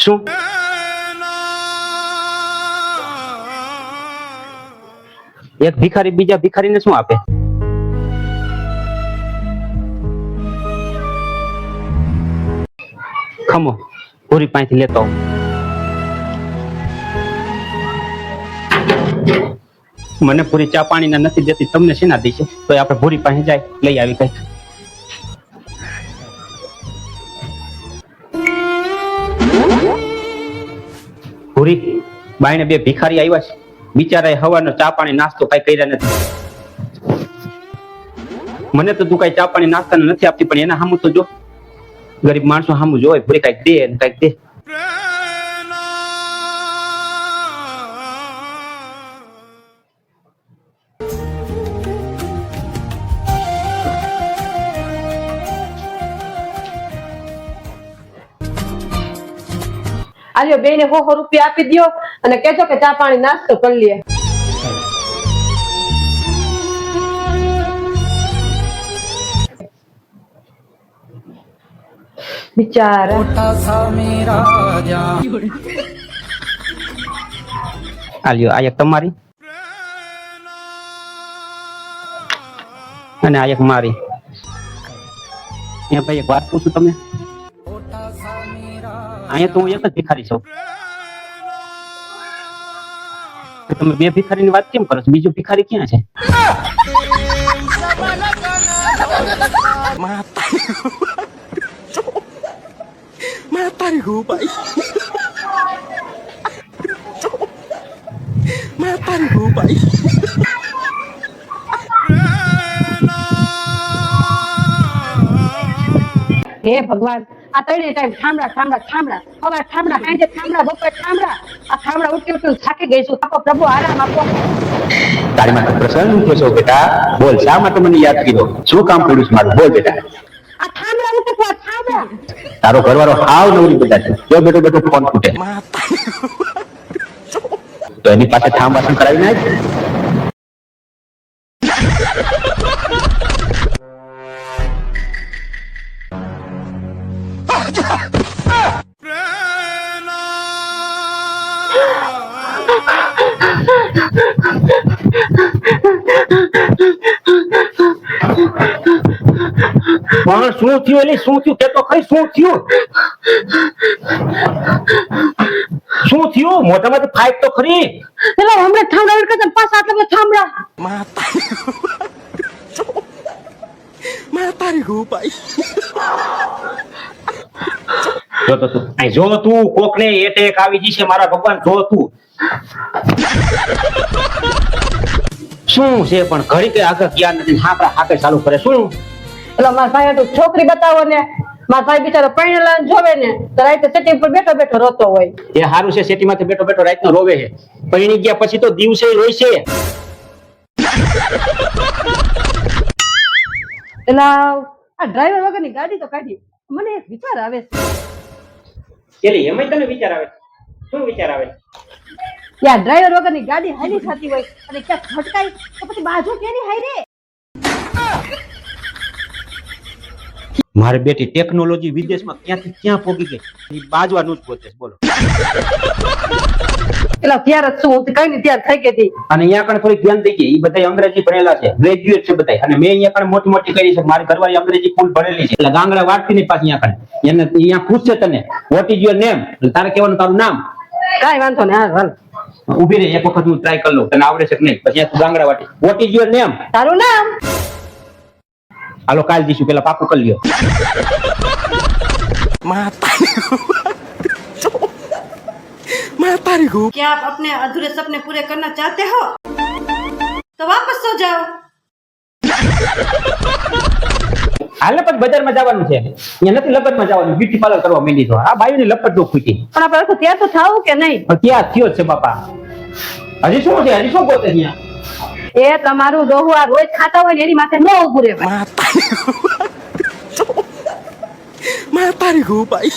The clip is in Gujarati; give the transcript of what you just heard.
શું એક ભિખારી બીજા ભિખારીને શું આપે? ખમો પૂરી પાસેથી લેતો આવું. મને પૂરી ચા પાણી નથી દેતી, તમને શેના દેશે? તો આપણે ભૂરી પાસે જાય લઈ આવી કઈક. ભૂરી બાઈને બે ભિખારી આવ્યા છે, બિચારા હવાનો ચા પાણી નાસ્તો કઈ કર્યા નથી. મને તો તું કઈ ચા પાણી નાસ્તા નથી આપતી, પણ એના સામું તો જો, ગરીબ માણસો સામું જોવે, ભૂરી કઈક દે ને કઈક દે. આલ્યો બેને 100 રૂપિયા આપી દયો અને કહેજો કે ચા પાણી નાસ્તો કરી લે. બિચારા આલ્યો આ એક તમારી અને આ એક મારી. ભાઈ એક વાત પૂછું તમને, અહીંયા તો હું એક જ ભિખારી છું, તમે બે ભિખારી ની વાત કેમ કરો છો? બીજો ભિખારી ક્યાં છે? હે ભગવાન, આ ત્રણે ટાઈમ ઠામડા ઠામડા ઠામડા, હવે ઠામડા હાંજે ઠામડા, બપોરે ઠામડા. આ ઠામડા ઉઠી ઉઠી થાકી ગઈ છું. આપો પ્રભુ આરામ આપો. તારી માટે પ્રસન્ન થશો બેટા. બોલ, શા માટે મને યાદ કર્યો? શું કામ પડ્યું છે મારું? બોલ બેટા. આ ઠામડા ઉઠે તો ઠામડા. તારો ઘરવાળો હાવ નવરી બધા છે, જો બેટો બેટો ફોન ફૂટે તો એની પાસે ઠામ વાસણ કરાવી નાખ. પણ શું થયું? એલી શું થયું? કે તો ખરી શું થયું? શું થયું? મોઢામાંથી ફાઈટ તો ખરી. પેલા હમણાં ઠામડા ઉઠે પાછા આટલા ઠામડા. જો તો તું અહીં જો, તું કોકને એટેક આવી જશે મારા ભગવાન. જો તું શું છે પણ ઘડી કે આગળ ગયા નથી, હાકડા હાકે ચાલુ કરે. શું એટલે મારા ભાઈ તો છોકરી બતાવો ને, મારા ભાઈ બિચારો પરણેલા જોવે ને તો રાતે સેટી પર બેઠો બેઠો રોતો હોય. એ સારું છે, સેટી માંથી બેઠો બેઠો રાતનો રોવે છે. પરણી ગયા પછી તો દિવસે રોય છે. એટલે આ ડ્રાઈવર વગરની ગાડી તો કાઢી, મને એક વિચાર આવે છે. એલી એમાં તને વિચાર આવે? શું વિચાર આવે? યાર ડ્રાઈવર વગરની ગાડી હાલી થતી હોય અને ક્યાંક ભટકાય તો પછી બાજુ કેની હાઈ રે. મારી બેટી ટેકનોલોજી વિદેશમાં ક્યાંથી ક્યાં પોગી ગઈ, બાજવાનું જ પોતે. બોલો એટલે ત્યાર જ શું કઈ ની ત્યાર થઈ ગઈ. અને અહીંયા કણ થોડી ધ્યાન દઈ ગઈ. એ બધા અંગ્રેજી ભણેલા છે, ગ્રેજ્યુએટ છે બધા. અને મેં અહીંયા કણ મોટી મોટી કરી છે. મારી ઘરવાળી અંગ્રેજી ફૂલ ભણેલી છે, એટલે ગાંગડા વાટતી નહીં પાછી. અહીંયા કણ એને અહીંયા પૂછશે તને વોટ ઇઝ યોર નેમ, તારે કહેવાનું તારું નામ. કાઈ વાંધો નહીં, હાલ ઉભી રહે, એક વખત હું ટ્રાય કરી લઉં, તને આવડે છે કે નહીં. પછી તું ગાંગડા વાટી વોટ ઇઝ યોર નેમ. તારું નામ. હાલો કાલ જઈશું, પેલા પાકું કરી લ્યો. क्या आप अपने अधूरे सपने पूरे करना चाहते हो तो वापस सो जाओ. હાલ પછી બજારમાં જવાનું છે, અહીંયા નથી લપટમાં જવાનું. બ્યુટી પાર્લર કરવા માંડી છો. આ બાયુની લપટ નો ખૂટી. પણ આપણે તો ત્યાં તો થાવું કે નહીં? ત્યાં થયો છે બાપા. હજી શું છે? હજી શું ગોતે અહીંયા? એ તમારું ડોહું આ રોજ ખાતા હોય ને એની માથે ન ઉભું રહેવાય. માતારી ગોપાઈ